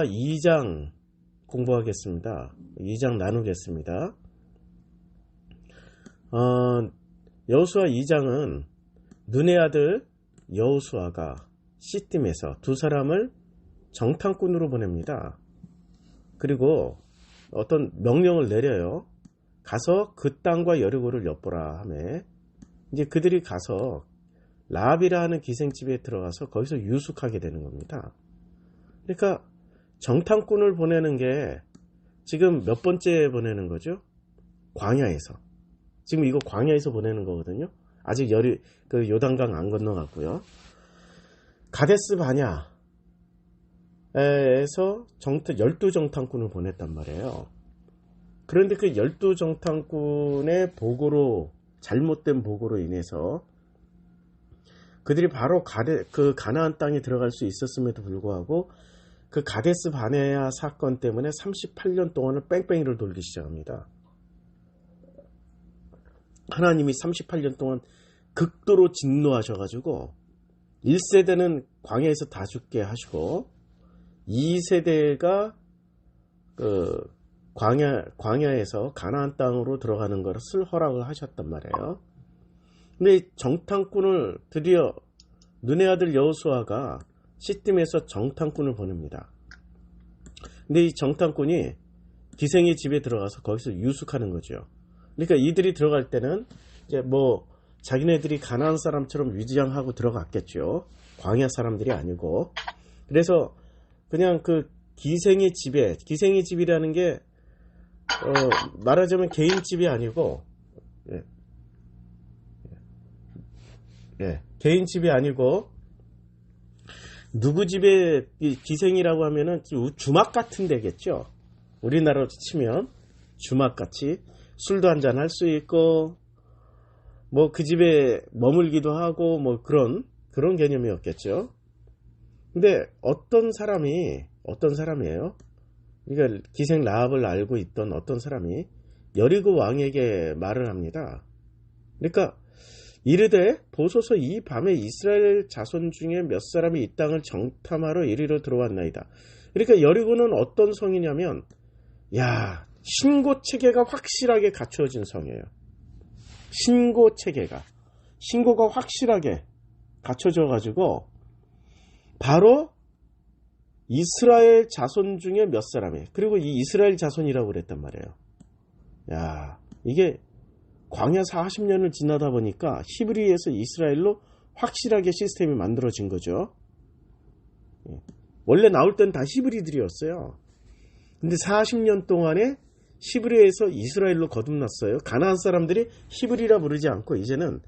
2장 공부하겠습니다. 2장 나누겠습니다. 여호수아 2장은 눈의 아들 여호수아가 시딤에서 두 사람을 정탐꾼으로 보냅니다. 그리고 어떤 명령을 내려요. 가서 그 땅과 여리고를 엿보라 하며, 이제 그들이 가서 라합이라 하는 기생집에 들어가서 거기서 유숙하게 되는 겁니다. 그러니까 정탐꾼을 보내는 게 지금 몇 번째 보내는 거죠? 광야에서. 지금 이거 광야에서 보내는 거거든요. 아직 요단강 안 건너갔고요. 가데스 바냐에서 12정탐꾼을 보냈단 말이에요. 그런데 그 12정탐꾼의 보고로, 잘못된 보고로 인해서 그들이 바로 가나안 땅에 들어갈 수 있었음에도 불구하고 그 가데스 바네아 사건 때문에 38년 동안을 뺑뺑이를 돌기 시작합니다. 하나님이 38년 동안 극도로 진노하셔가지고 1세대는 광야에서 다 죽게 하시고 2세대가 그 광야에서 가나안 땅으로 들어가는 것을 허락을 하셨단 말이에요. 근데 정탐꾼을 드디어 눈의 아들 여호수아가 시딤에서 정탐꾼을 보냅니다. 근데 이 정탐꾼이 기생의 집에 들어가서 거기서 유숙하는 거죠. 그러니까 이들이 들어갈 때는 이제 뭐 자기네들이 가나안 사람처럼 위장하고 들어갔겠죠. 광야 사람들이 아니고. 그래서 그냥 그 기생의 집이라는 게 말하자면 개인 집이 아니고, 개인 집이 아니고 누구 집에 기생이라고 하면은 주막 같은 데겠죠. 우리나라로 치면 주막같이 술도 한잔 할 수 있고 뭐 그 집에 머물기도 하고 뭐 그런 개념이었겠죠. 근데 어떤 사람이에요. 그러니까 기생 라합을 알고 있던 어떤 사람이 여리고 왕에게 말을 합니다. 그러니까 이르되 보소서 이 밤에 이스라엘 자손 중에 몇 사람이 이 땅을 정탐하러 이리로 들어왔나이다. 그러니까 여리고는 어떤 성이냐면, 신고 체계가 확실하게 갖추어진 성이에요. 신고가 확실하게 갖춰져 가지고 바로 이스라엘 자손 중에 몇 사람이, 그리고 이 이스라엘 자손이라고 그랬단 말이에요. 이게 광야 40년을 지나다 보니까 히브리에서 이스라엘로 확실하게 시스템이 만들어진 거죠. 원래 나올 땐 다 히브리들이었어요. 근데 40년 동안에 히브리에서 이스라엘로 거듭났어요. 가나안 사람들이 히브리라 부르지 않고 이제는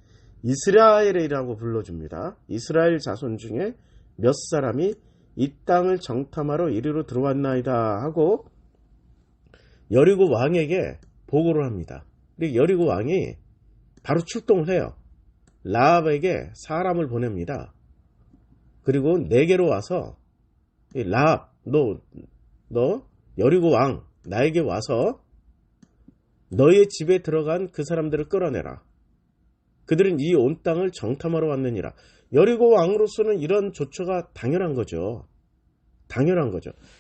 이스라엘이라고 불러줍니다. 이스라엘 자손 중에 몇 사람이 이 땅을 정탐하러 이리로 들어왔나이다 하고 여리고 왕에게 보고를 합니다. 그리고 여리고 왕이 바로 출동을 해요. 라합에게 사람을 보냅니다. 그리고 내게로 와서, 라합, 너 여리고 왕 나에게 와서 너의 집에 들어간 그 사람들을 끌어내라. 그들은 이 온 땅을 정탐하러 왔느니라. 여리고 왕으로서는 이런 조처가 당연한 거죠.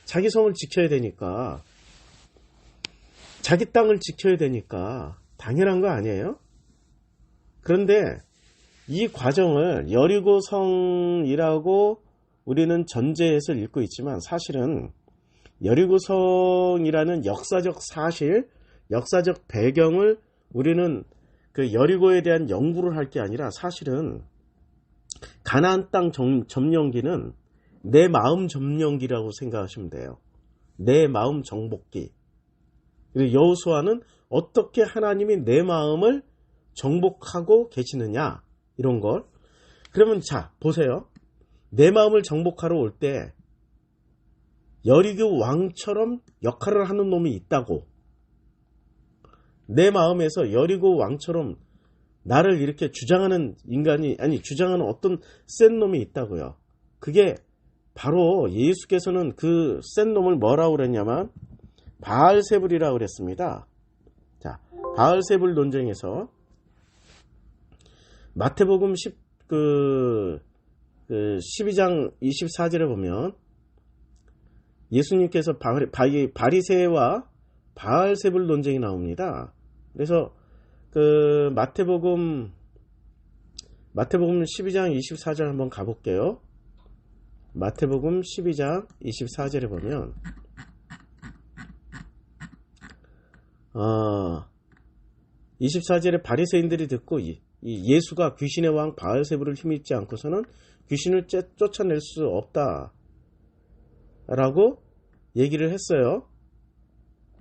자기 성을 지켜야 되니까, 자기 땅을 지켜야 되니까 당연한 거 아니에요? 그런데 이 과정을 여리고 성이라고 우리는 전제해서 읽고 있지만, 사실은 여리고 성이라는 역사적 사실, 역사적 배경을 우리는 그 여리고에 대한 연구를 할 게 아니라, 사실은 가나안 땅 점령기는 내 마음 점령기라고 생각하시면 돼요. 내 마음 정복기. 그리고 여호수아는 어떻게 하나님이 내 마음을 정복하고 계시느냐, 이런 걸. 그러면 보세요. 내 마음을 정복하러 올 때 여리고 왕처럼 역할을 하는 놈이 있다고. 내 마음에서 여리고 왕처럼 나를 이렇게 주장하는 주장하는 어떤 센 놈이 있다고요. 그게 바로 예수께서는 그 센 놈을 뭐라고 그랬냐면 바알세불이라고 그랬습니다. 바알세불 논쟁에서 마태복음 12장 24절에 보면 예수님께서 바리새와 바알세불 논쟁이 나옵니다. 그래서 그 마태복음 12장 24절 한번 가볼게요. 마태복음 12장 24절에 보면 24절에 바리새인들이 듣고 예수가 귀신의 왕 바알세불을 힘입지 않고서는 귀신을 쫓아낼 수 없다 라고 얘기를 했어요.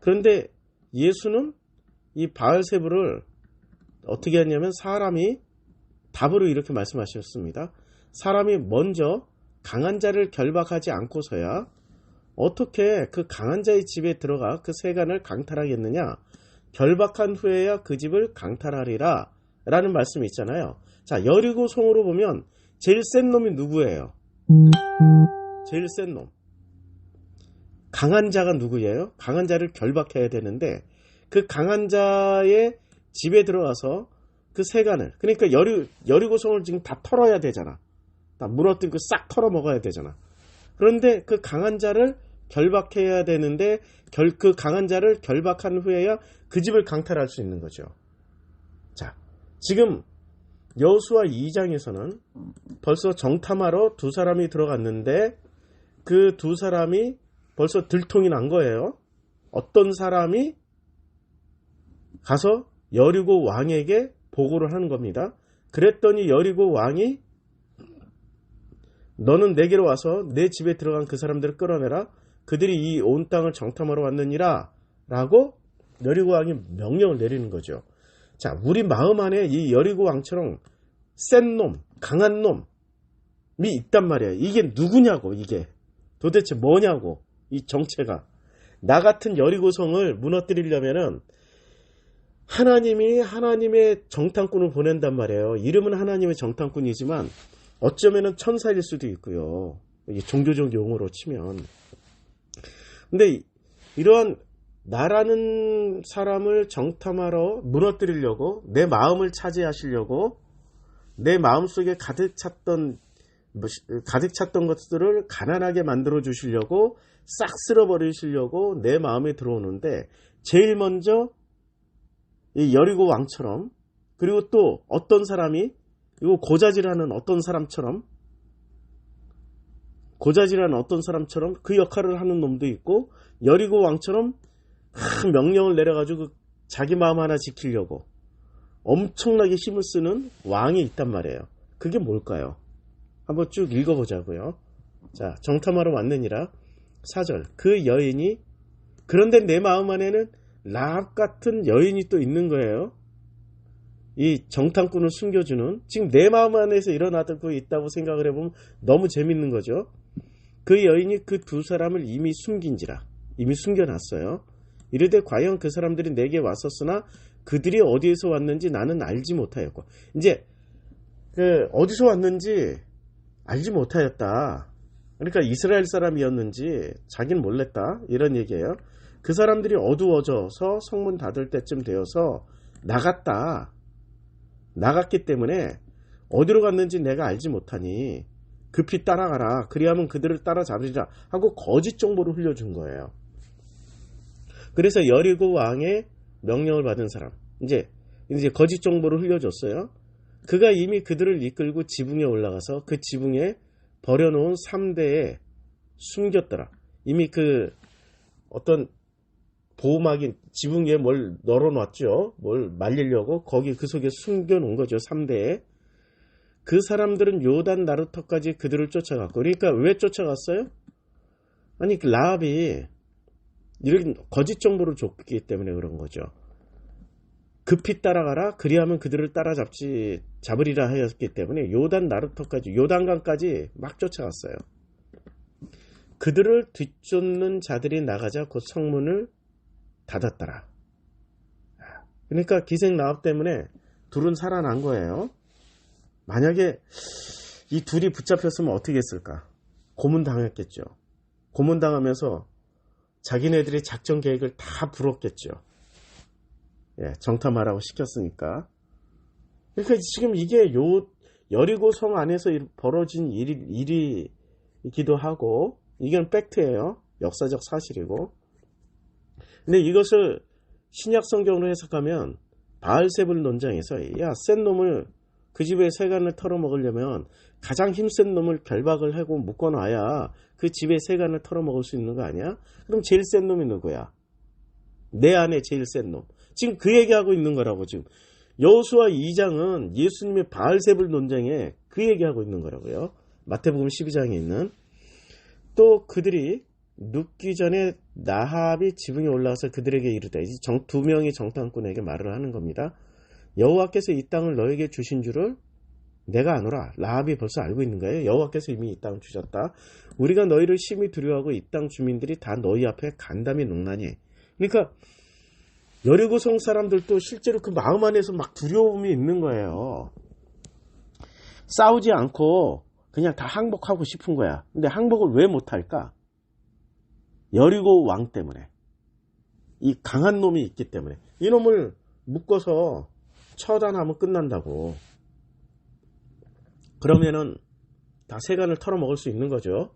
그런데 예수는 이 바알세불을 어떻게 했냐면 사람이 답으로 이렇게 말씀하셨습니다. 사람이 먼저 강한 자를 결박하지 않고서야 어떻게 그 강한 자의 집에 들어가 그 세간을 강탈하겠느냐. 결박한 후에야 그 집을 강탈하리라 라는 말씀이 있잖아요. 자, 여리고 성으로 보면 제일 센 놈이 누구예요? 제일 센 놈. 강한 자가 누구예요? 강한 자를 결박해야 되는데 그 강한 자의 집에 들어가서 그 세간을, 그러니까 여리고 성을 지금 다 털어야 되잖아. 다 물어뜯고 싹 털어 먹어야 되잖아. 그런데 그 강한 자를 결박해야 되는데 그 강한 자를 결박한 후에야 그 집을 강탈할 수 있는 거죠. 자, 지금 여호수아 2장에서는 벌써 정탐하러 두 사람이 들어갔는데 그 두 사람이 벌써 들통이 난 거예요. 어떤 사람이 가서 여리고 왕에게 보고를 하는 겁니다. 그랬더니 여리고 왕이 너는 내게로 와서 내 집에 들어간 그 사람들을 끌어내라. 그들이 이 온 땅을 정탐하러 왔느니라 라고 여리고 왕이 명령을 내리는 거죠. 자, 우리 마음 안에 이 여리고 왕처럼 센 놈, 강한 놈이 있단 말이에요. 이게 누구냐고, 이게 도대체 뭐냐고. 이 정체가. 나 같은 여리고성을 무너뜨리려면은 하나님이 하나님의 정탐꾼을 보낸단 말이에요. 이름은 하나님의 정탐꾼이지만 어쩌면은 천사일 수도 있고요. 종교적 용어로 치면. 근데 이러한 나라는 사람을 정탐하러 무너뜨리려고 내 마음을 차지하시려고 내 마음속에 가득 찼던 것들을 가난하게 만들어 주시려고 싹 쓸어버리시려고 내 마음에 들어오는데 제일 먼저 이 여리고 왕처럼, 그리고 또 어떤 사람이 이거 고자질하는 어떤 사람처럼 그 역할을 하는 놈도 있고 여리고 왕처럼 명령을 내려가지고 자기 마음 하나 지키려고 엄청나게 힘을 쓰는 왕이 있단 말이에요. 그게 뭘까요? 한번 쭉 읽어보자고요. 자, 정탐하러 왔느니라 4절. 그 여인이, 그런데 내 마음 안에는 라합 같은 여인이 또 있는 거예요. 이 정탐꾼을 숨겨주는, 지금 내 마음 안에서 일어나고 있다고 생각을 해보면 너무 재밌는 거죠. 그 여인이 그 두 사람을 이미 숨겨놨어요. 이르되 과연 그 사람들이 내게 왔었으나 그들이 어디에서 왔는지 나는 알지 못하였고, 이제 어디서 왔는지 알지 못하였다. 그러니까 이스라엘 사람이었는지 자기는 몰랐다, 이런 얘기예요. 그 사람들이 어두워져서 성문 닫을 때쯤 되어서 나갔기 때문에 어디로 갔는지 내가 알지 못하니 급히 따라가라. 그리하면 그들을 따라잡으리라 하고 거짓 정보를 흘려준 거예요. 그래서 여리고 왕의 명령을 받은 사람, 이제 거짓 정보를 흘려줬어요. 그가 이미 그들을 이끌고 지붕에 올라가서 그 지붕에 버려놓은 3대에 숨겼더라. 이미 그 어떤 보호막인 지붕 위에 뭘 널어놨죠. 뭘 말리려고 거기 그 속에 숨겨놓은 거죠. 3대에. 그 사람들은 요단 나루터까지 그들을 쫓아갔고, 그러니까 왜 쫓아갔어요? 아니, 그 라합이 이렇게 거짓 정보를 줬기 때문에 그런 거죠. 급히 따라가라. 그리하면 그들을 잡으리라 하였기 때문에 요단 나루터까지, 요단강까지 막 쫓아갔어요. 그들을 뒤쫓는 자들이 나가자 곧 성문을 닫았더라. 그러니까 기생 라합 때문에 둘은 살아난 거예요. 만약에 이 둘이 붙잡혔으면 어떻게 했을까? 고문당했겠죠. 고문당하면서 자기네들이 작전 계획을 다 불었겠죠. 예, 정탐하라고 시켰으니까. 그러니까 지금 이게 여리고 성 안에서 벌어진 일이기도 하고, 이건 팩트예요. 역사적 사실이고. 근데 이것을 신약 성경으로 해석하면 바알세불 논장에서 야, 센 놈을 그 집의 세간을 털어먹으려면 가장 힘센 놈을 결박을 하고 묶어놔야 그 집의 세간을 털어먹을 수 있는 거 아니야? 그럼 제일 센 놈이 누구야? 내 안에 제일 센 놈. 지금 그 얘기하고 있는 거라고. 지금 여호수아 2장은 예수님의 바알세불 논쟁에 그 얘기하고 있는 거라고요. 마태복음 12장에 있는. 또 그들이 눕기 전에 나합이 지붕에 올라와서 그들에게 이르되, 두 명의 정탐꾼에게 말을 하는 겁니다. 여호와께서 이 땅을 너에게 주신 줄을 내가 아노라. 라합이 벌써 알고 있는 거예요. 여호와께서 이미 이 땅을 주셨다. 우리가 너희를 심히 두려워하고 이 땅 주민들이 다 너희 앞에 간담이 녹나니. 그러니까 여리고성 사람들도 실제로 그 마음 안에서 막 두려움이 있는 거예요. 싸우지 않고 그냥 다 항복하고 싶은 거야. 근데 항복을 왜 못할까? 여리고 왕 때문에. 이 강한 놈이 있기 때문에. 이놈을 묶어서 처단하면 끝난다고. 그러면은 다 세간을 털어먹을 수 있는 거죠.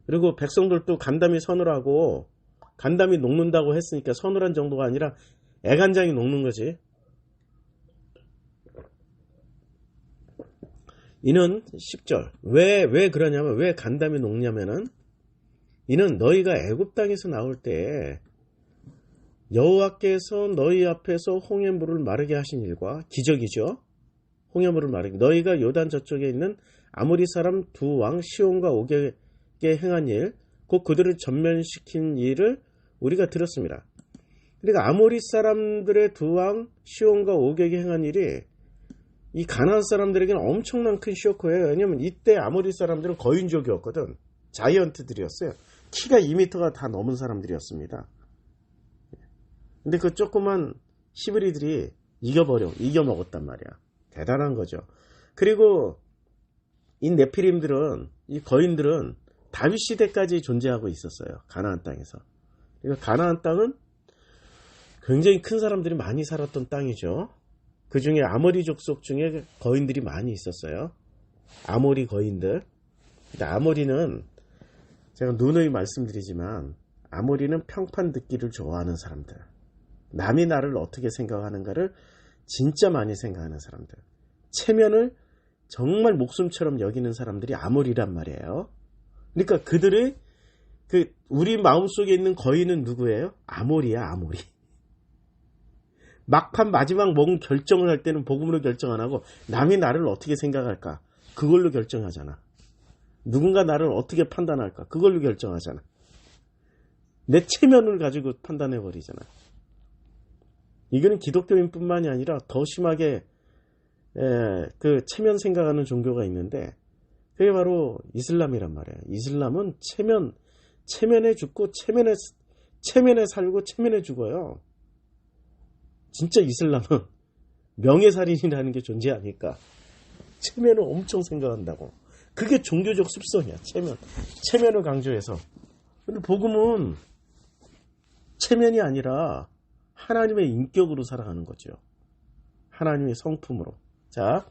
그리고 백성들도 간담이 서늘하고 간담이 녹는다고 했으니까 서늘한 정도가 아니라 애간장이 녹는 거지. 이는 10절. 왜 그러냐면, 왜 간담이 녹냐면은, 이는 너희가 애굽 땅에서 나올 때 여호와께서 너희 앞에서 홍해물을 마르게 하신 일과, 기적이죠. 홍해물을 마르게. 너희가 요단 저쪽에 있는 아모리 사람 두 왕 시온과 오게게 행한 일, 곧 그들을 전면시킨 일을 우리가 들었습니다. 그러니까 아모리 사람들의 두 왕 시온과 오게게 행한 일이 이 가나안 사람들에게는 엄청난 큰 쇼크예요. 왜냐면 이때 아모리 사람들은 거인족이었거든. 자이언트들이었어요. 키가 2m가 다 넘은 사람들이었습니다. 근데 그 조그만 히브리들이 이겨먹었단 말이야. 대단한 거죠. 그리고 이 네피림들은, 이 거인들은 다윗 시대까지 존재하고 있었어요. 가나안 땅에서. 그러니까 가나안 땅은 굉장히 큰 사람들이 많이 살았던 땅이죠. 그 중에 아모리 족속 중에 거인들이 많이 있었어요. 아모리 거인들. 근데 아모리는 제가 누누이 말씀드리지만, 아모리는 평판 듣기를 좋아하는 사람들. 남이 나를 어떻게 생각하는가를 진짜 많이 생각하는 사람들. 체면을 정말 목숨처럼 여기는 사람들이 아모리란 말이에요. 그러니까 그들의 우리 마음속에 있는 거인은 누구예요? 아모리야, 아모리. 막판 마지막 뭔 결정을 할 때는 복음으로 결정 안 하고 남이 나를 어떻게 생각할까? 그걸로 결정하잖아. 누군가 나를 어떻게 판단할까? 그걸로 결정하잖아. 내 체면을 가지고 판단해버리잖아. 이거는 기독교인뿐만이 아니라 더 심하게 그 체면 생각하는 종교가 있는데, 그게 바로 이슬람이란 말이에요. 이슬람은 체면에 죽고 체면에 살고 체면에 죽어요. 진짜 이슬람은 명예살인이라는 게 존재하니까 체면을 엄청 생각한다고. 그게 종교적 습성이야. 체면을 강조해서. 근데 복음은 체면이 아니라 하나님의 인격으로 살아가는 거죠. 하나님의 성품으로. 자,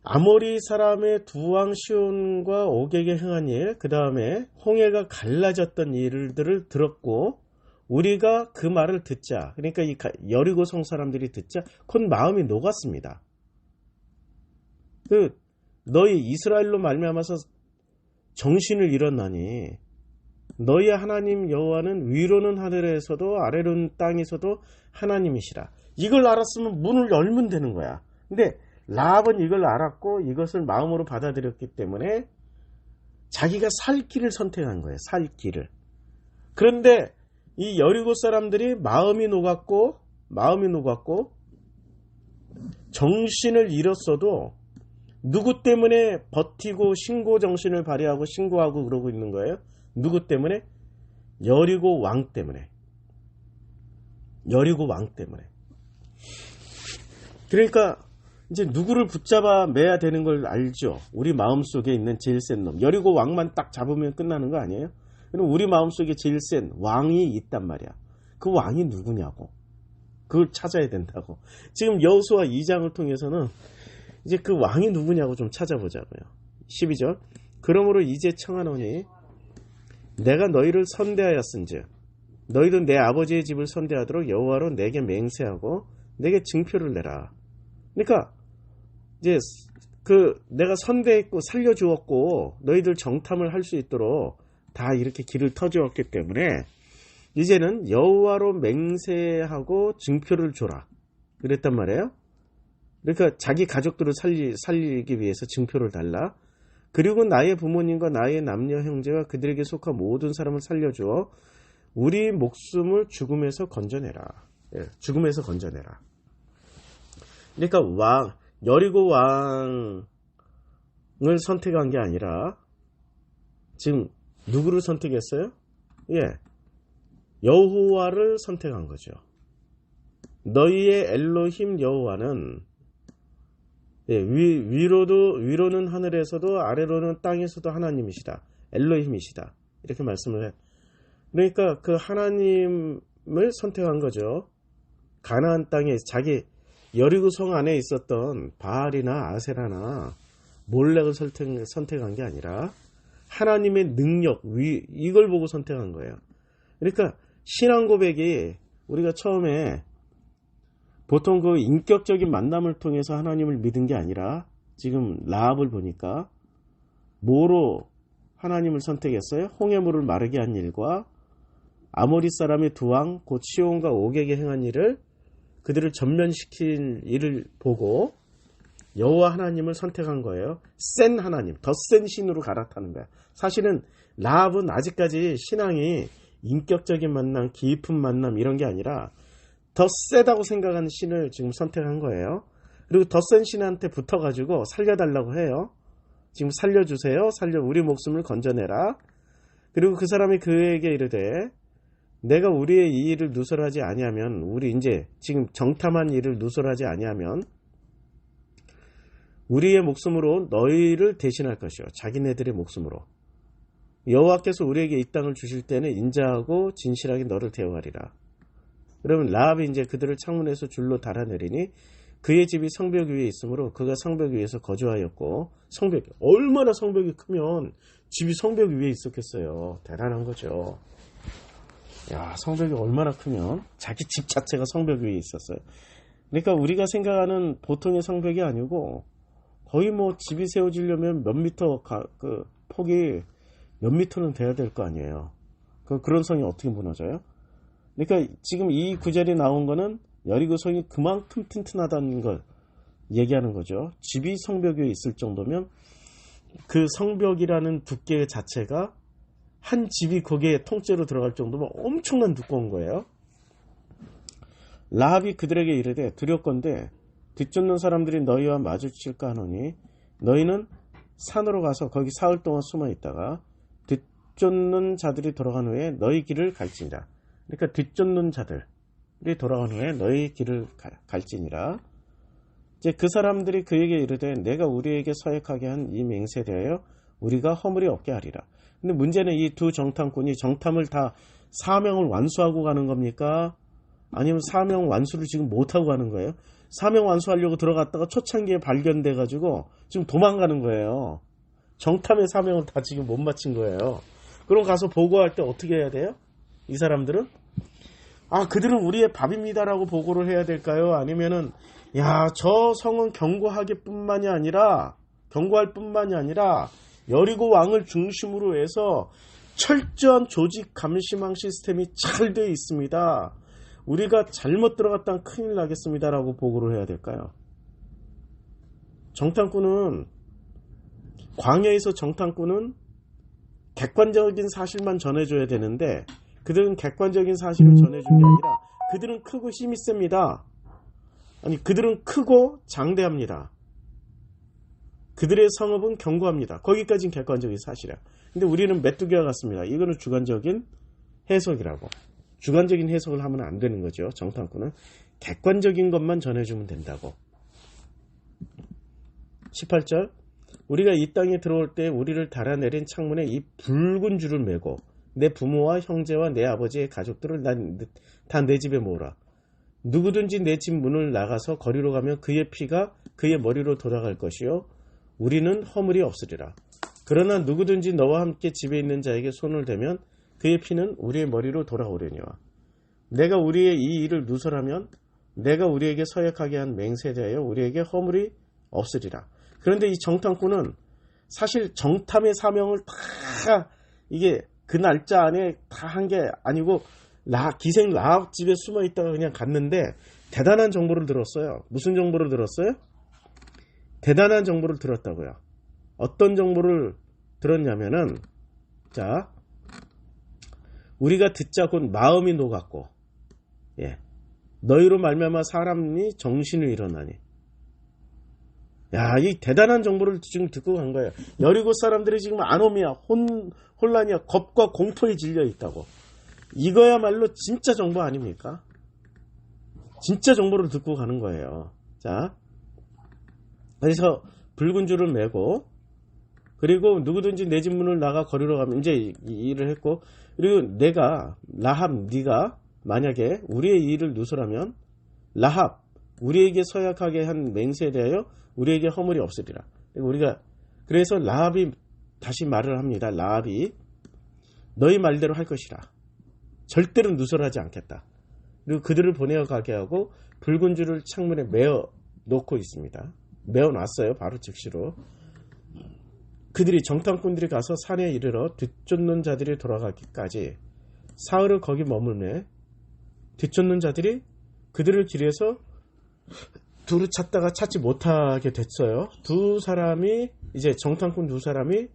아모리 사람의 두 왕 시온과 오게게 행한 일, 그 다음에 홍해가 갈라졌던 일들을 들었고, 우리가 그 말을 듣자, 그러니까 이 여리고성 사람들이 듣자 곧 마음이 녹았습니다. 너희 이스라엘로 말미암아서 정신을 잃었나니 너희 하나님 여호와는 위로는 하늘에서도 아래로는 땅에서도 하나님이시라. 이걸 알았으면 문을 열면 되는 거야. 근데 라합은 이걸 알았고 이것을 마음으로 받아들였기 때문에 자기가 살 길을 선택한 거예요. 살 길을. 그런데 이 여리고 사람들이 마음이 녹았고 정신을 잃었어도 누구 때문에 버티고 신고 정신을 발휘하고 신고하고 그러고 있는 거예요? 누구 때문에? 여리고 왕 때문에. 그러니까 이제 누구를 붙잡아 매야 되는 걸 알죠. 우리 마음속에 있는 제일 센 놈. 여리고 왕만 딱 잡으면 끝나는 거 아니에요? 그럼 우리 마음속에 제일 센 왕이 있단 말이야. 그 왕이 누구냐고. 그걸 찾아야 된다고. 지금 여호수아 2장을 통해서는 이제 그 왕이 누구냐고 좀 찾아보자고요. 12절. 그러므로 이제 청하노니 내가 너희를 선대하였은즉 너희도 내 아버지의 집을 선대하도록 여호와로 내게 맹세하고 내게 증표를 내라. 그러니까 이제 내가 선대했고 살려주었고 너희들 정탐을 할 수 있도록 다 이렇게 길을 터주었기 때문에 이제는 여호와로 맹세하고 증표를 줘라. 그랬단 말이에요. 그러니까 자기 가족들을 살리기 위해서 증표를 달라. 그리고 나의 부모님과 나의 남녀 형제와 그들에게 속한 모든 사람을 살려주어 우리 목숨을 죽음에서 건져내라. 예, 죽음에서 건져내라. 그러니까 여리고 왕을 선택한 게 아니라 지금 누구를 선택했어요? 예, 여호와를 선택한 거죠. 너희의 엘로힘 여호와는 예, 위로는 하늘에서도 아래로는 땅에서도 하나님이시다. 엘로힘이시다. 이렇게 말씀을 해. 그러니까 그 하나님을 선택한 거죠. 가나안 땅에 자기 여리고 성 안에 있었던 바알이나 아세라나 몰렉을 선택한 게 아니라 하나님의 능력, 이걸 보고 선택한 거예요. 그러니까 신앙 고백이 우리가 처음에 보통 그 인격적인 만남을 통해서 하나님을 믿은 게 아니라 지금 라합을 보니까 뭐로 하나님을 선택했어요? 홍해물을 마르게 한 일과 아모리 사람의 두 왕 곧 시온과 오게게 행한 일을 그들을 전면시킨 일을 보고 여호와 하나님을 선택한 거예요. 센 하나님, 더 센 신으로 갈아타는 거야. 사실은 라합은 아직까지 신앙이 인격적인 만남, 깊은 만남 이런 게 아니라 더 세다고 생각하는 신을 지금 선택한 거예요. 그리고 더 센 신한테 붙어가지고 살려달라고 해요. 지금 살려주세요. 우리 목숨을 건져내라. 그리고 그 사람이 그에게 이르되 내가 우리의 이 일을 누설하지 아니하면 우리 이제 지금 정탐한 일을 누설하지 아니하면 우리의 목숨으로 너희를 대신할 것이요. 자기네들의 목숨으로. 여호와께서 우리에게 이 땅을 주실 때는 인자하고 진실하게 너를 대우하리라. 그러면 라합이 이제 그들을 창문에서 줄로 달아내리니 그의 집이 성벽 위에 있으므로 그가 성벽 위에서 거주하였고 얼마나 성벽이 크면 집이 성벽 위에 있었겠어요. 대단한 거죠. 야, 성벽이 얼마나 크면 자기 집 자체가 성벽 위에 있었어요. 그러니까 우리가 생각하는 보통의 성벽이 아니고 거의 뭐 집이 세워지려면 몇 미터 그 폭이 몇 미터는 돼야 될 거 아니에요. 그런 성이 어떻게 무너져요? 그러니까 지금 이 구절이 나온 거는 여리고 성이 그만큼 튼튼하다는 걸 얘기하는 거죠. 집이 성벽 위에 있을 정도면 그 성벽이라는 두께 자체가 한 집이 거기에 통째로 들어갈 정도면 엄청난 두꺼운 거예요. 라합이 그들에게 이르되 두렵건대 뒤쫓는 사람들이 너희와 마주칠까 하노니 너희는 산으로 가서 거기 사흘 동안 숨어 있다가 뒤쫓는 자들이 돌아간 후에 너희 길을 갈지니라. 그러니까 뒤쫓는 자들이 돌아간 후에 너희 길을 갈지니라. 이제 그 사람들이 그에게 이르되 내가 우리에게 서약하게 한 이 맹세에 대하여 우리가 허물이 없게 하리라. 근데 문제는 이 두 정탐꾼이 정탐을 다 사명을 완수하고 가는 겁니까? 아니면 사명 완수를 지금 못하고 가는 거예요? 사명 완수하려고 들어갔다가 초창기에 발견돼 가지고 지금 도망가는 거예요. 정탐의 사명을 다 지금 못 마친 거예요. 그럼 가서 보고할 때 어떻게 해야 돼요? 이 사람들은 그들은 우리의 밥입니다라고 보고를 해야 될까요? 아니면은 저 성은 경고할 뿐만이 아니라 여리고 왕을 중심으로 해서 철저한 조직 감시망 시스템이 잘 되어 있습니다. 우리가 잘못 들어갔다면 큰일 나겠습니다라고 보고를 해야 될까요? 광야에서 정탐꾼은 객관적인 사실만 전해줘야 되는데 그들은 객관적인 사실을 전해준 게 아니라 그들은 크고 힘이 셉니다. 그들은 크고 장대합니다. 그들의 성읍은 견고합니다. 거기까지는 객관적인 사실이야. 근데 우리는 메뚜기와 같습니다. 이거는 주관적인 해석이라고. 주관적인 해석을 하면 안 되는 거죠. 정탐꾼은 객관적인 것만 전해주면 된다고. 18절 우리가 이 땅에 들어올 때 우리를 달아내린 창문에 이 붉은 줄을 메고 내 부모와 형제와 내 아버지의 가족들을 다 내 집에 모으라. 누구든지 내 집 문을 나가서 거리로 가면 그의 피가 그의 머리로 돌아갈 것이요 우리는 허물이 없으리라. 그러나 누구든지 너와 함께 집에 있는 자에게 손을 대면 그의 피는 우리의 머리로 돌아오려니와 내가 우리의 이 일을 누설하면 내가 우리에게 서약하게 한 맹세에 대하여 우리에게 허물이 없으리라. 그런데 이 정탐꾼은 사실 정탐의 사명을 다 이게 그 날짜 안에 다 한 게 아니고 기생 라합 집에 숨어 있다가 그냥 갔는데 대단한 정보를 들었어요. 무슨 정보를 들었어요? 대단한 정보를 들었다고요. 어떤 정보를 들었냐면은 자 우리가 듣자 곧 마음이 녹았고 너희로 말미암아 사람이 정신을 잃어나니 이 대단한 정보를 지금 듣고 간 거예요. 여리고 사람들이 지금 아노미야 혼란이야 겁과 공포에 질려 있다고. 이거야말로 진짜 정보 아닙니까? 진짜 정보를 듣고 가는 거예요. 자 그래서 붉은 줄을 메고 그리고 누구든지 내 집 문을 나가 거리로 가면 이제 이 일을 했고 그리고 내가 라합 네가 만약에 우리의 일을 누설하면 라합 우리에게 서약하게 한 맹세에 대하여 우리에게 허물이 없으리라. 그래서 라합이 다시 말을 합니다. 라합이 너희 말대로 할 것이라. 절대로 누설하지 않겠다. 그리고 그들을 보내어 가게 하고 붉은 줄을 창문에 메어 놓고 있습니다. 메어 놨어요. 바로 즉시로. 그들이 정탐꾼들이 가서 산에 이르러 뒤쫓는 자들이 돌아가기까지 사흘을 거기 머물매 뒤쫓는 자들이 그들을 길에서 두루 찾다가 찾지 못하게 됐어요. 이제 정탐꾼 두 사람이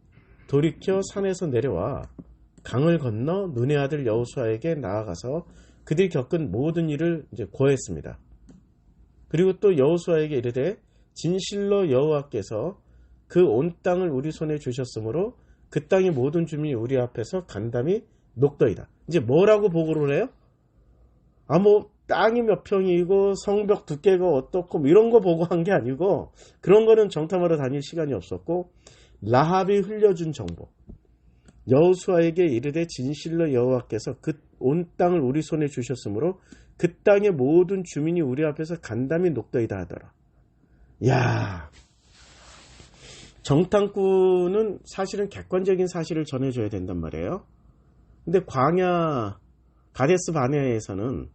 돌이켜 산에서 내려와 강을 건너 눈의 아들 여호수아에게 나아가서 그들이 겪은 모든 일을 이제 고했습니다. 그리고 또 여호수아에게 이르되 진실로 여호와께서 그 온 땅을 우리 손에 주셨으므로 그 땅의 모든 주민이 우리 앞에서 간담이 녹더이다. 이제 뭐라고 보고를 해요? 땅이 몇 평이고 성벽 두께가 어떻고 이런 거 보고한 게 아니고 그런 거는 정탐하러 다닐 시간이 없었고 라합이 흘려준 정보. 여호수아에게 이르되 진실로 여호와께서 그 온 땅을 우리 손에 주셨으므로 그 땅의 모든 주민이 우리 앞에서 간담이 녹더이다 하더라. 정탐꾼은 사실은 객관적인 사실을 전해줘야 된단 말이에요. 근데 광야 가데스 바네아에서는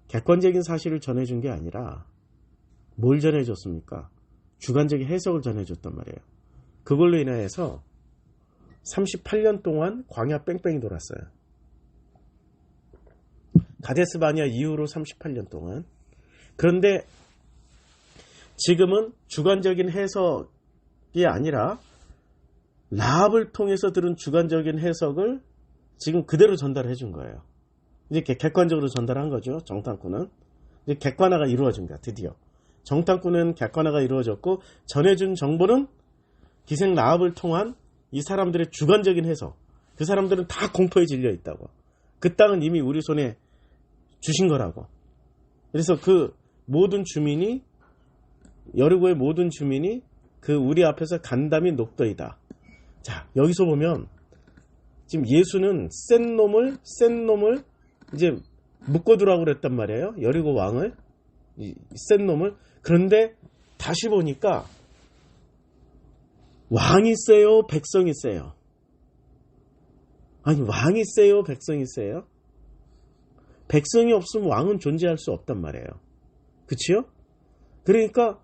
객관적인 사실을 전해준 게 아니라 뭘 전해줬습니까? 주관적인 해석을 전해줬단 말이에요. 그걸로 인해서 38년 동안 광야 뺑뺑이 돌았어요. 가데스 바네아 이후로 38년 동안. 그런데 지금은 주관적인 해석이 아니라 라합을 통해서 들은 주관적인 해석을 지금 그대로 전달해 준 거예요. 이제 객관적으로 전달한 거죠. 정탐꾼은. 이제 객관화가 이루어진 거야. 드디어. 정탐꾼은 객관화가 이루어졌고 전해준 정보는 기생 라합을 통한 이 사람들의 주관적인 해석. 그 사람들은 다 공포에 질려 있다고. 그 땅은 이미 우리 손에 주신 거라고. 그래서 그 모든 주민이 여리고의 모든 주민이 그 우리 앞에서 간담이 녹더이다. 자, 여기서 보면 지금 예수는 센 놈을 이제 묶어두라고 그랬단 말이에요. 여리고 왕을 센 놈을. 그런데 다시 보니까 왕이 세요, 백성이 세요? 아니 왕이 세요, 백성이 세요? 백성이 없으면 왕은 존재할 수 없단 말이에요. 그치요? 그러니까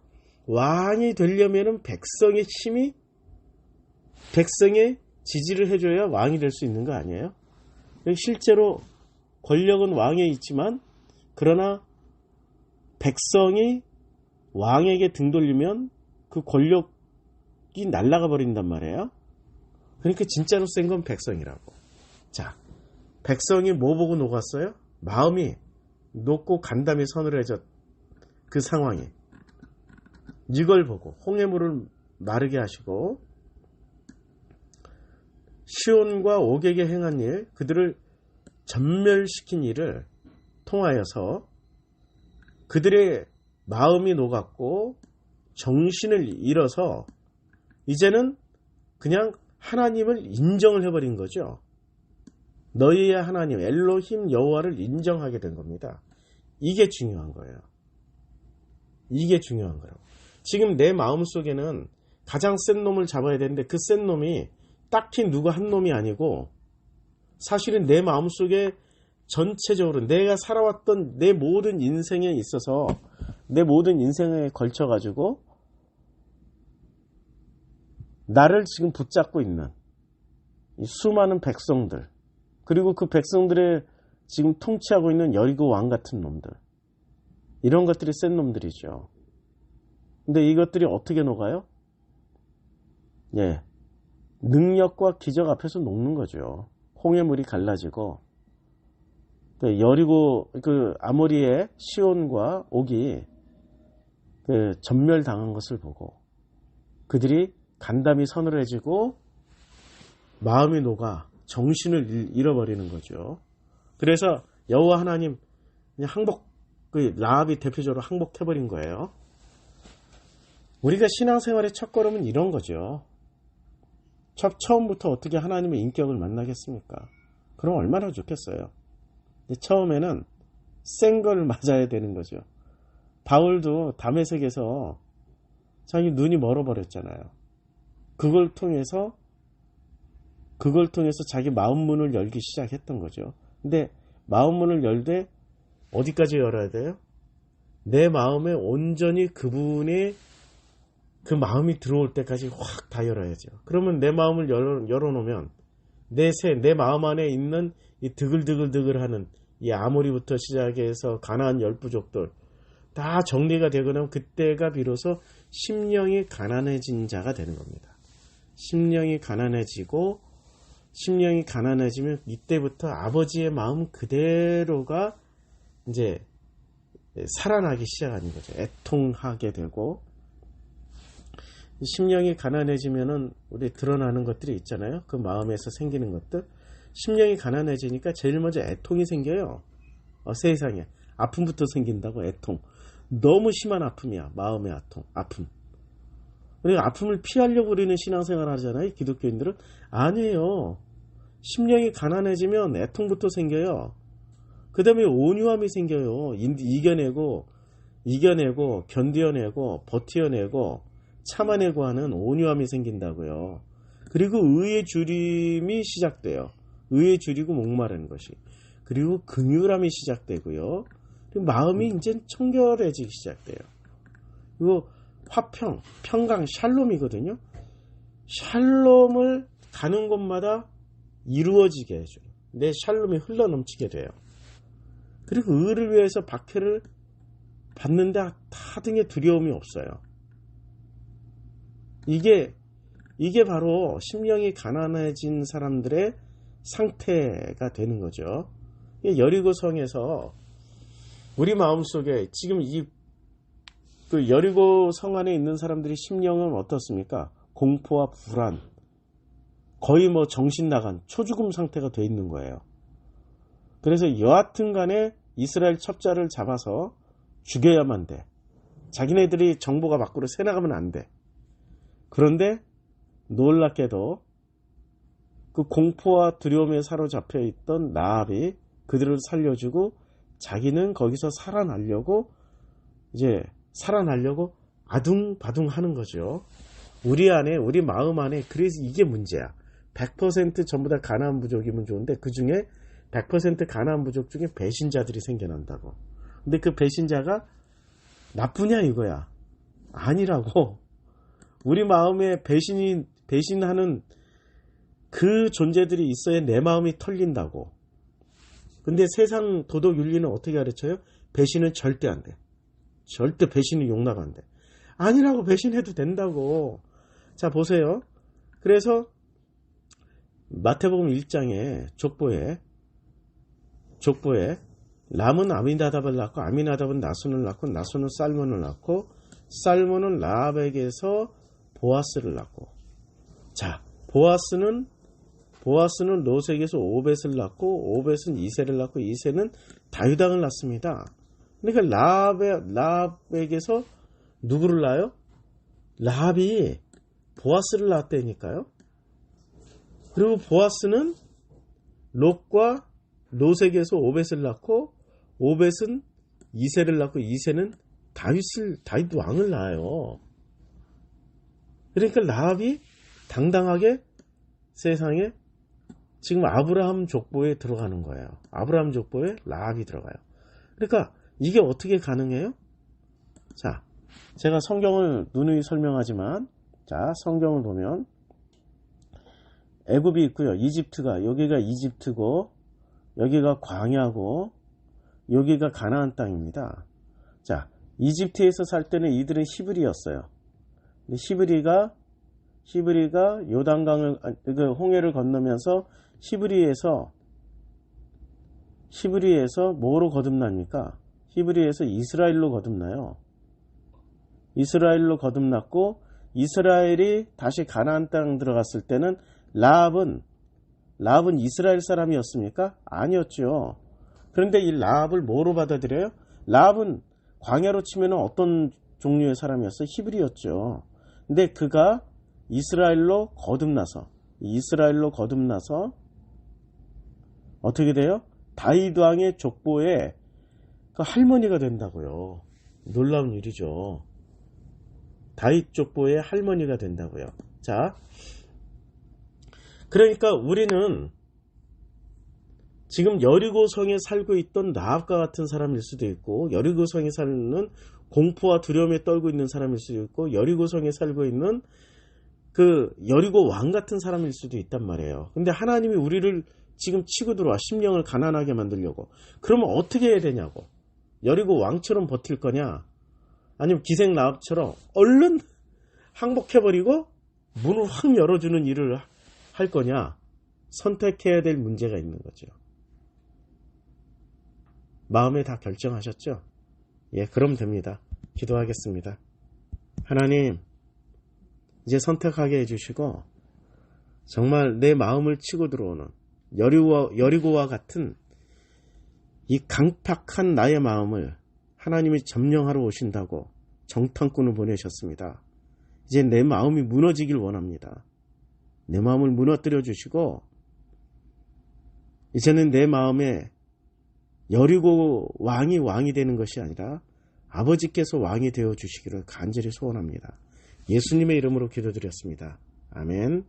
왕이 되려면은 백성의 힘이 백성의 지지를 해줘야 왕이 될 수 있는 거 아니에요? 실제로 권력은 왕에 있지만 그러나 백성이 왕에게 등 돌리면 그 권력이 날아가 버린단 말이에요. 그러니까 진짜로 센 건 백성이라고. 자, 백성이 뭐 보고 녹았어요? 마음이 녹고 간담이 서늘해졌 그 상황이. 이걸 보고 홍해물을 마르게 하시고 시온과 오객에 행한 일, 그들을 전멸시킨 일을 통하여서 그들의 마음이 녹았고 정신을 잃어서 이제는 그냥 하나님을 인정을 해버린 거죠. 너희의 하나님 엘로힘 여호와를 인정하게 된 겁니다. 이게 중요한 거예요. 이게 중요한 거예요. 지금 내 마음속에는 가장 센 놈을 잡아야 되는데 그 센 놈이 딱히 누구 한 놈이 아니고 사실은 내 마음속에 전체적으로 내가 살아왔던 내 모든 인생에 있어서 내 모든 인생에 걸쳐가지고 나를 지금 붙잡고 있는 이 수많은 백성들, 그리고 그 백성들의 지금 통치하고 있는 여리고 왕 같은 놈들, 이런 것들이 센 놈들이죠. 근데 이것들이 어떻게 녹아요? 예, 능력과 기적 앞에서 녹는 거죠. 홍해물이 갈라지고, 여리고 그 아모리의 시온과 옥이 그 전멸당한 것을 보고 그들이 간담이 서늘해지고 마음이 녹아 정신을 잃어버리는 거죠. 그래서 여호와 하나님 그냥 항복, 그 라합이 대표적으로 항복해버린 거예요. 우리가 신앙생활의 첫걸음은 이런 거죠. 처음부터 어떻게 하나님의 인격을 만나겠습니까? 그럼 얼마나 좋겠어요. 처음에는 센 걸 맞아야 되는 거죠. 바울도 다메섹에서 자기 눈이 멀어버렸잖아요. 그걸 통해서 자기 마음 문을 열기 시작했던 거죠. 근데 마음 문을 열되 어디까지 열어야 돼요? 내 마음에 온전히 그분의 그 마음이 들어올 때까지 확 다 열어야죠. 그러면 내 마음을 열어놓으면 내 마음 안에 있는 이 드글드글드글하는 이 아모리부터 시작해서 가나안 열부족들 다 정리가 되고 나면 그때가 비로소 심령이 가난해진 자가 되는 겁니다. 심령이 가난해지면 이때부터 아버지의 마음 그대로가 이제 살아나기 시작하는 거죠. 애통하게 되고, 심령이 가난해지면은 우리 드러나는 것들이 있잖아요. 그 마음에서 생기는 것들. 심령이 가난해지니까 제일 먼저 애통이 생겨요. 세상에 아픔부터 생긴다고. 애통. 너무 심한 아픔이야. 마음의 아픔. 우리가 아픔을 피하려고 우리는 신앙생활 하잖아요. 기독교인들은. 아니에요. 심령이 가난해지면 애통부터 생겨요. 그 다음에 온유함이 생겨요. 이겨내고 견뎌내고 버텨내고 참아내고 하는 온유함이 생긴다고요. 그리고 의에 주림이 시작돼요. 의에 주리고 목마르는 것이. 그리고 긍휼함이 시작되고요. 그리고 마음이 이제 청결해지기 시작돼요. 그리고 화평, 평강, 샬롬이거든요. 샬롬을 가는 곳마다 이루어지게 해줘요. 내 샬롬이 흘러넘치게 돼요. 그리고 의를 위해서 박해를 받는데 하등의 두려움이 없어요. 이게 바로 심령이 가난해진 사람들의 상태가 되는 거죠. 여리고성에서 우리 마음속에 지금 그 여리고 성 안에 있는 사람들의 심령은 어떻습니까? 공포와 불안, 거의 뭐 정신 나간 초죽음 상태가 돼 있는 거예요. 그래서 여하튼 간에 이스라엘 첩자를 잡아서 죽여야만 돼. 자기네들이 정보가 밖으로 새나가면 안 돼. 그런데 놀랍게도 그 공포와 두려움에 사로잡혀 있던 라합이 그들을 살려주고 자기는 거기서 살아나려고 아둥바둥 하는 거죠. 우리 마음 안에. 그래서 이게 문제야. 100% 전부 다 가나안 부족이면 좋은데 그 중에 100% 가나안 부족 중에 배신자들이 생겨난다고. 근데 그 배신자가 나쁘냐 이거야. 아니라고. 우리 마음에 배신하는 그 존재들이 있어야 내 마음이 털린다고. 근데 세상 도덕 윤리는 어떻게 가르쳐요? 배신은 절대 안 돼. 절대 배신은 용납 안 돼. 아니라고. 배신해도 된다고. 자, 보세요. 그래서 마태복음 1장에 족보에 람은 아미나답을 낳고 아미나답은 나손을 낳고 나손은 살몬을 낳고 살몬은 라합에게서 보아스를 낳고, 자, 보아스는 롯에게서 오벳을 낳고 오벳은 이새를 낳고 이새는 다유당을 낳습니다. 그러니까 라합에게서 누구를 낳아요? 라합이 보아스를 낳았다니까요. 그리고 보아스는 롯과 롯에게서 오벳을 낳고 오벳은 이새를 낳고 이새는 다윗 왕을 낳아요. 그러니까 라합이 당당하게 세상에 지금 아브라함 족보에 들어가는 거예요. 아브라함 족보에 라합이 들어가요. 그러니까 이게 어떻게 가능해요? 자, 제가 성경을 누누이 설명하지만, 자, 성경을 보면 애굽이 있고요. 이집트가, 여기가 이집트고, 여기가 광야고, 여기가 가나안 땅입니다. 자, 이집트에서 살 때는 이들은 히브리였어요. 근데 히브리가 요단강을, 그 홍해를 건너면서 히브리에서 뭐로 거듭납니까? 히브리에서 이스라엘로 거듭나요. 이스라엘로 거듭났고, 이스라엘이 다시 가나안 땅 들어갔을 때는 라합은 이스라엘 사람이었습니까? 아니었죠. 그런데 이 라합을 뭐로 받아들여요? 라합은 광야로 치면 어떤 종류의 사람이었어요? 히브리였죠. 근데 그가 이스라엘로 거듭나서 어떻게 돼요? 다윗 왕의 족보에 그 할머니가 된다고요. 놀라운 일이죠. 다윗 족보의 할머니가 된다고요. 자, 그러니까 우리는 지금 여리고성에 살고 있던 라합과 같은 사람일 수도 있고, 여리고성에 사는 공포와 두려움에 떨고 있는 사람일 수도 있고, 여리고성에 살고 있는 그 여리고 왕 같은 사람일 수도 있단 말이에요. 근데 하나님이 우리를 지금 치고 들어와 심령을 가난하게 만들려고. 그러면 어떻게 해야 되냐고. 여리고 왕처럼 버틸 거냐, 아니면 기생 라합처럼 얼른 항복해버리고 문을 확 열어주는 일을 할 거냐. 선택해야 될 문제가 있는 거죠. 마음에 다 결정하셨죠? 예, 그럼 됩니다. 기도하겠습니다. 하나님, 이제 선택하게 해주시고, 정말 내 마음을 치고 들어오는 여리고와 같은 이 강팍한 나의 마음을 하나님이 점령하러 오신다고 정탐꾼을 보내셨습니다. 이제 내 마음이 무너지길 원합니다. 내 마음을 무너뜨려 주시고, 이제는 내 마음에 여리고 왕이 되는 것이 아니라 아버지께서 왕이 되어 주시기를 간절히 소원합니다. 예수님의 이름으로 기도드렸습니다. 아멘.